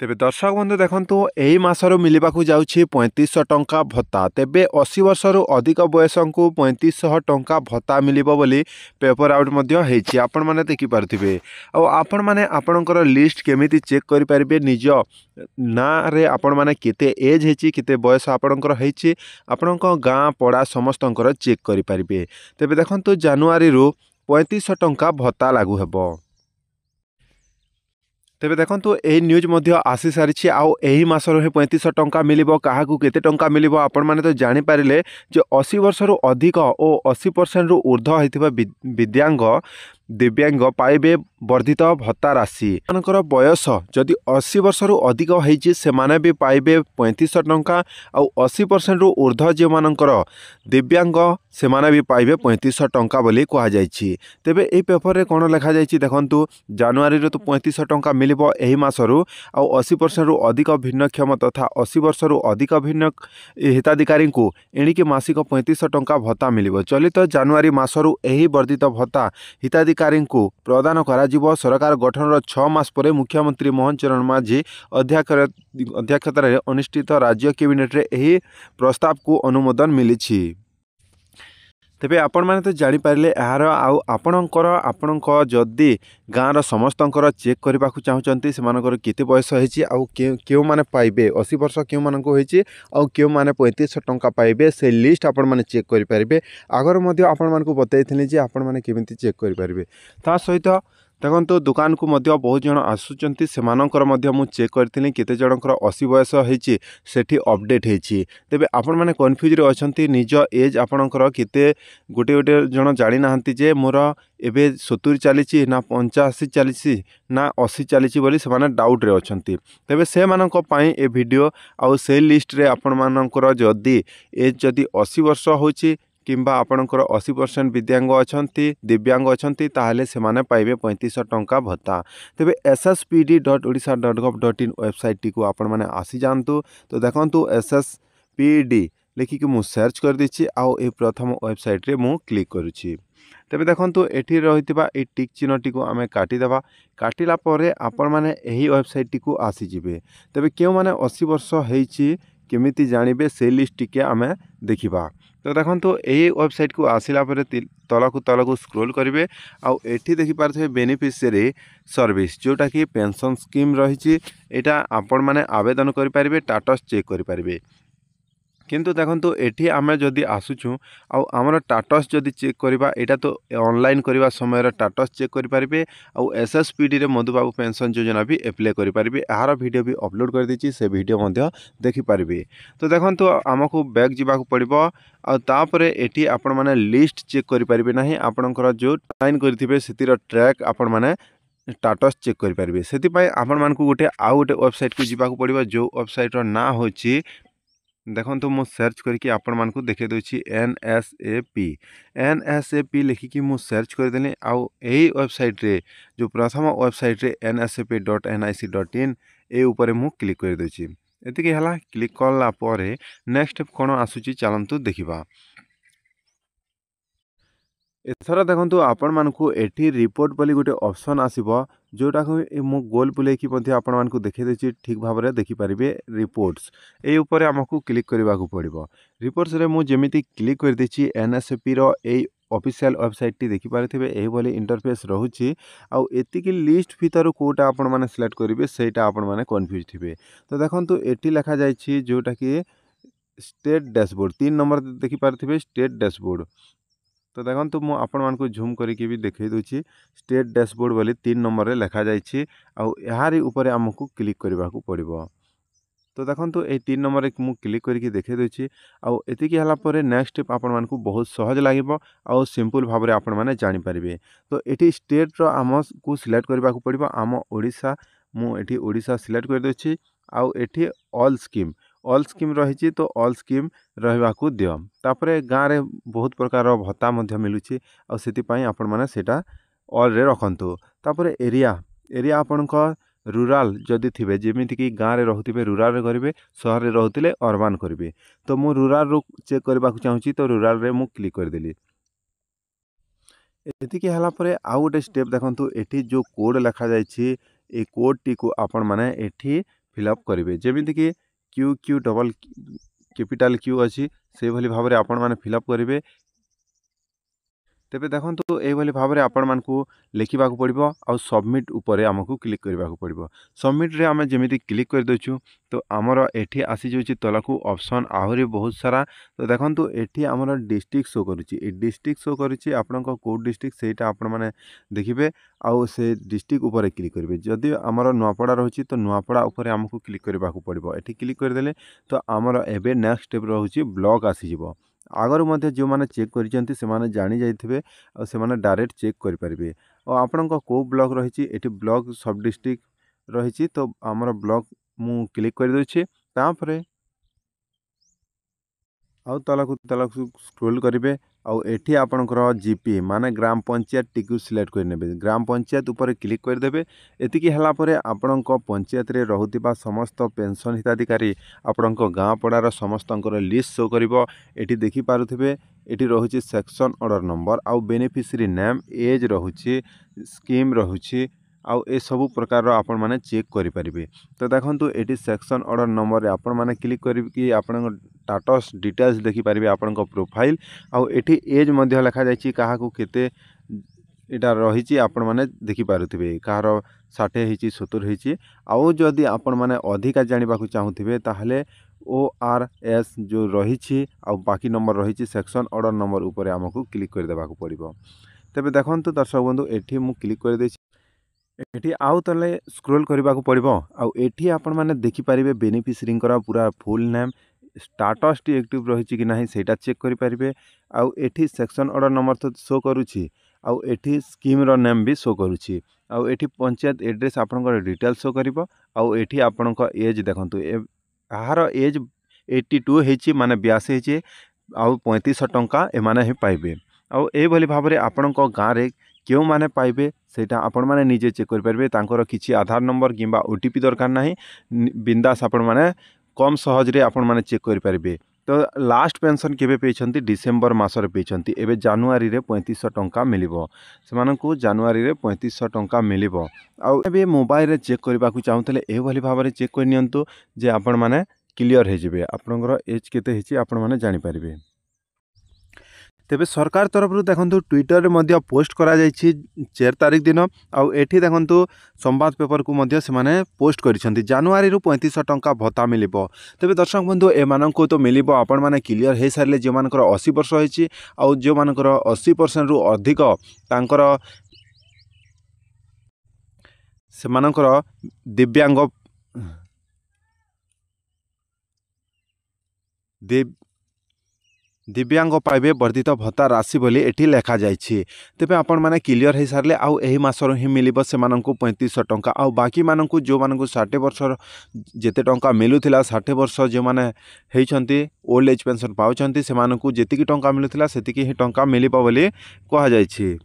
तेबे दर्शक बंधु देखंतु एही मासरो मिलिबाकू जाउछि 3500 टंका भत्ता। तेबे 80 वर्षरु अधिक बयसंकु 3500 टंका भत्ता मिलिबो बोली पेपर आउट मध्य हेछि। आपण माने देखि पारथिबे। आ आपण माने आपणकर लिस्ट केमिति चेक करि परिबे निज ना रे आपण माने केते एज हेछि केते बयस आपणकर हेछि आपणक गां पड़ा समस्तंकर चेक करि परिबे। तेबे देखंतु जनवरी रु 3500 टंका भत्ता लागू हेबो। तेबे देखंतु एही न्यूज मध्य आसी सारिछि आउ एही मासरो हे 3500 टंका मिलिबो काहाकू केते टंका मिलिबो आपण माने तो जानि पारिले जे 80 वर्षरु अधिक ओ 80% रु ऊर्ध्व हेतिबा विद्यांग दिव्यांग पाइबे वर्धित भत्ता राशि मानकर बयस जदि 80 वर्षरु अधिक हेछि से माने भी पाइबे 3500 टंका आउ 80% रु ऊर्ध्व जे मानकर दिव्यांग से माने भी पाइबे 3500 टंका बोली कहा जायछि। तेबे ए पेपर रे कोन लिखा जायछि देखंतु जनवरी रे तो 3500 टंका मिलिबो एही मासरु आउ 80% रु अधिक भिन्नक्षम तथा 80 वर्षरु अधिक भिन्न हिताधिकारी को एणिके मासिक 3500 टंका भत्ता मिलिबो। चलित जनवरी मासरु एही वर्धित भत्ता हिताधिकारी को प्रदान कराजिबो। सरकार गठन 6 मास पर मुख्यमंत्री मोहन चरण माझी अध्यक्षतार अनुष्ठित राज्य कैबिनेट रे एही प्रस्ताव को अनुमोदन मिलिछि। तेबे आपण माने तो जानि पारिले यार आउ आपणक जदि गाँर समस्तंकर चेक करने को चाहते से केते बयस होइछि आउ केउ माने पाइबे 80 वर्ष केउ मानक होइछि आउ केउ माने 3500 टंका पाइबे से लिस्ट आपण माने चेक करि परिबे। आगर मध्य आपण मानकु बतैथिनि जे आपण माने केमिति चेक करि परिबे। ता सहित देखो दुकान को मध्य बहुत जन आसुचंती सेमानकर मध्य मु चेक करथिनि केते जनकर 80 बयस होइछि सेठी अपडेट हेछि। तेबे आपण माने कन्फ्यूज रे अछंती निज एज आपणकर केते गोटे गोटे जन जानि नाहंती जे मोर एबे 70 चलीछि ना 85 चलीछि ना 80 चलीछि बोली से माने डाउट रे अछंती। तेबे से मानक पई ए वीडियो आउ से लिस्ट रे आपण मानकर जदी एज जदी 80 वर्ष होछि किंबा आपणकर 80% विद्यांग अछंती दिव्यांग अछंती ताहले से माने पाइबे 3500 टंका भत्ता। तेबे ssPD.odisha.gov.in वेबसाइट टी को आपण माने आसी जानतु। तो देखंतु SSPD लिखि कि मु सर्च कर दिछि आउ ए प्रथम वेबसाइट रे मु क्लिक करूछि। तेबे देखंतु एठी रहितबा ए टिक चिन्ह टी को आमे काटी देबा। काटिला परे आपण माने एही वेबसाइट टी को आसी जिवे। तेबे केउ माने 80 वर्ष हेछि केमिति जानिबे से लिस्ट टिके आमे देखिबा। तो देखंतु एही वेबसाइट को आसिला परे तलकु स्क्रोल करिवे आउ एठी देखि पारथे बेनिफिशियरी सर्विस जोटा कि पेंशन स्कीम रहिछि। एटा आपण माने आवेदन करि परिबे स्टेटस चेक करि परिबे। किंतु देखंतु एठी आमे जदि आसुछु आउ हमर स्टेटस जदि चेक करबा एटा तो ऑनलाइन करबा समय रे स्टेटस चेक करि परिबे आउ एसएसपीडी रे मधुबाबू पेंशन योजना भी अप्लाई करि परिबे। आहार वीडियो भी अपलोड कर दिछि से वीडियो मध्य देखि परिबे। तो देखंतु हमकु बैक जिबाकू पड़िबो आ तापरे एठी आपण माने लिस्ट चेक करि परिबे नाही आपणकर जो साइन करथिबे सेतिर ट्रैक आपण माने स्टेटस चेक करि परिबे। सेति पय आपण मानकु गोटे आउ गोटे वेबसाइट को जिबाकू पड़िबो जो वेबसाइट रो ना होछि देखंतु मु सर्च करके आपण मानकु देखे दोछि NSAP लिखिकी मु सर्च कर देले आउ एही वेबसाइट रे जो प्रथम वेबसाइट रे nsap.nic.in ए ऊपर मु क्लिक कर दोछि। एतिके हला क्लिक करला परे नेक्स्ट कोन आसुची चलंतु देखिबा। एथर देखंतु आपण मानकु एठी रिपोर्ट बोली गोटे ऑप्शन आसीबो जोटा को मु गोल बुले की मध्ये आपण मानकु देखि देछि ठीक भाबरे देखि परिबे रिपोर्ट्स ए ऊपर हमकु क्लिक करबा को पड़िबो। रिपोर्ट्स रे मु जेमिति क्लिक कर देछि एनएसपी रो ए ऑफिशियल वेबसाइट टी देखि पारथिबे एही बोली इंटरफेस रहुछि आउ एतिकी लिस्ट भीतर कोटा आपण माने सिलेक्ट करिवे सेटा आपण माने कंफ्यूज थिबे। तो देखंतु एठी लिखा जायछि जोटा कि स्टेट डैशबोर्ड 3 नंबर देखि पारथिबे स्टेट डैशबोर्ड। तो देखंतु मु आपण मानकु झूम करके भी देखै दोछि स्टेट डैशबोर्ड बोली 3 नंबर रे लिखा जायछि आउ यारी ऊपर हमकु क्लिक करबा को पड़िबो। तो देखंतु ए 3 नंबर रे मु क्लिक करके देखै दोछि आउ एतिकी हला परे नेक्स्ट स्टेप आपण मानकु बहुत सहज लागिबो आउ सिंपल भाबरे आपण माने जानि परिबे। तो एठी स्टेट रो हमकु सिलेक्ट करबा को पड़िबो आम ओडिसा मु एठी ओडिसा सिलेक्ट कर दोछि आउ एठी ऑल स्कीम रहिछि तो ऑल स्कीम रहबा को दियो। तापरे गाँ रे बहुत प्रकार भत्ता मध्य मिलुछि आ सेति पई आपण माने सेटा ऑल रे रखंतु। तापरे एरिया आपणक रूरल जदि थिबे जेमिति कि गाँ रे रहुथिबे रूरल रे करिवे शहर रे रहुतिले अर्बन करिवे। तो मु रूरल रो चेक करबा को चाहूछि तो रूरल रे मु क्लिक कर देली। एतिके हला परे आउ गोटे स्टेप देखंतु एठी जो कोड लिखा जायछि ए कोड टी को आपण माने एठी फिलअप करेंगे जमीक Q Q double capital Q अच्छी से भाव में आपण मैंने फिलअप करेंगे। तेबे देखो ये भाव में आपण मानकु लिखा पड़ो आउ सबमिट उपरे आमको क्लिक करने पड़ो। सबमिट रे आम जमी क्लिक कर देचु तो आमर एठी आसी जाऊँगी तलकू ऑप्शन आहरी बहुत सारा। तो देखो ये आमर डिस्ट्रिक्ट शो करुच्ची डिस्ट्रिक्ट शो करुच्ची आपण कौ डिस्ट्रिक्ट से आपण मैंने देखिए आउ से डिस्ट्रिक्ट उपरे क्लिक करेंगे। जदि आमर नुआपड़ा रही तो नुआपड़ा उपरे आमको क्लिक करने पड़ो। ये क्लिक करदे तो आमर एबे नेक्स्ट स्टेप रोचे ब्लॉक आसीज। आगर मध्य जो मैंने चेक करते जानी जाइए से डायरेक्ट चेक करेंगे और आपण को ब्लॉक रही ब्लॉक सब डिस्ट्रिक्ट रही तो आमर ब्लॉक मु क्लिक कर दूचे तापर आउ तलक स्क्रोल करेंगे आउ एठी आपणकर जीपी माने ग्राम पंचायत टी सिलेक्ट करने ग्राम पंचायत ऊपर क्लिक करदे। एतिकी हला परे आपणक पंचायत रे रहुतिबा समस्त पेंशन हिताधिकारी आपणक गाँ पड़ार समस्तंकर लिस्ट शो करिवो। एठी देखि पारुथिबे एठी रहुछि सेक्शन ऑर्डर नंबर आउ बेनिफिशियरी नेम एज रहुछि स्कीम रहुछि आउ ए सबु प्रकार आपण माने चेक करि परिबे। तो देखंतु एटी सेक्शन ऑर्डर नंबर रे आपण माने क्लिक करिकि आपण स्टेटस डिटेल्स देखि परिबे आपण प्रोफाइल आउ एटी एज मध्य लिखा जायछि काहाकू केते इटा रही आपण माने देखि पारुथिबे कहार 60 हेछि 70 हेछि। आउ जदि आपण माने अधिका जानिबा को चाहुथिबे ताहले ORS जो रही आउ बाकी नंबर रही सेक्शन ऑर्डर नंबर उपरे हमको क्लिक कर देबाक पड़िबो। तबे देखंतु दर्शक बंधु एठी मु क्लिक कर देछि एठी आउ तले स्क्रोल करने को पड़ो आउ एठी आपण माने देखि पारिबे बेनिफिशियरी पूरा full name status T active रही कि नहीं सेटा चेक करि पारिबे। आउ एठी सेक्शन ऑर्डर नंबर तो शो करुछि आउ एठी स्कीम रो नेम भी शो करुछि आउ एठी पंचायत एड्रेस आपनकर डिटेल शो करिवो। आउ एठी आपनकर एज देखंतु आहार एज 82 हेछि माने 82 हेछि आउ 3500 टंका एमाने ही पाइबे। आउ ए भली भाव में आपनक गाँ रे क्यों माने पाइबे सेटा आपण माने निजे चेक कर पारबे। तांकर किछि आधार नंबर किंबा ओटीपी दरकार नाही बिंदास आपण माने कम सहज रे आपण माने चेक कर पारबे। तो लास्ट पेंशन केबे पेछंती डिसेंबर मासरे पेछंती एबे जनवरी रे 3500 टंका मिलिबो सेमानकु जनवरी रे 3500 टंका मिलिबो। आउ एबे मोबाइल रे चेक करबा को चाहुतले ए भली भाव रे चेक कर नियंतु जे आपण माने क्लियर हे जिवे आपनकर एज केते हेछि आपण माने जानि पारबे। तेबे सरकार तरफ देखो ट्विटर रे मध्य पोस्ट करा जायछि 4 तारिख दिन आउ एठी देखो संवाद पेपर को मध्य से माने पोस्ट करिसेंती जनवरी रु 3500 टंका भत्ता मिलिबो। तेबे दर्शक बंधु ए माननको तो मिलिबो आपण माने क्लियर हे सारले जे मानकर 80 वर्ष होइछि आउ जे मानकर 80% रु अधिक तांकर से मानकर दिव्यांग पाइबे वर्धित भत्ता राशि बोली एठी लेखा जाइछि। तेबे आपण माने क्लियर हे सारले आउ एही मासर ही मिलिबो से माननको 3500 टंका आउ बाकी माननको जो माननको 60 वर्ष जेते टंका मिलुथिला 60 वर्ष जे माने हेइछंती ओल्ड एज पेंशन पाउछंती से माननको जेतिकी टंका मिलुथिला सेतिकी ही टंका मिलिबो बोली कहा जाइछि।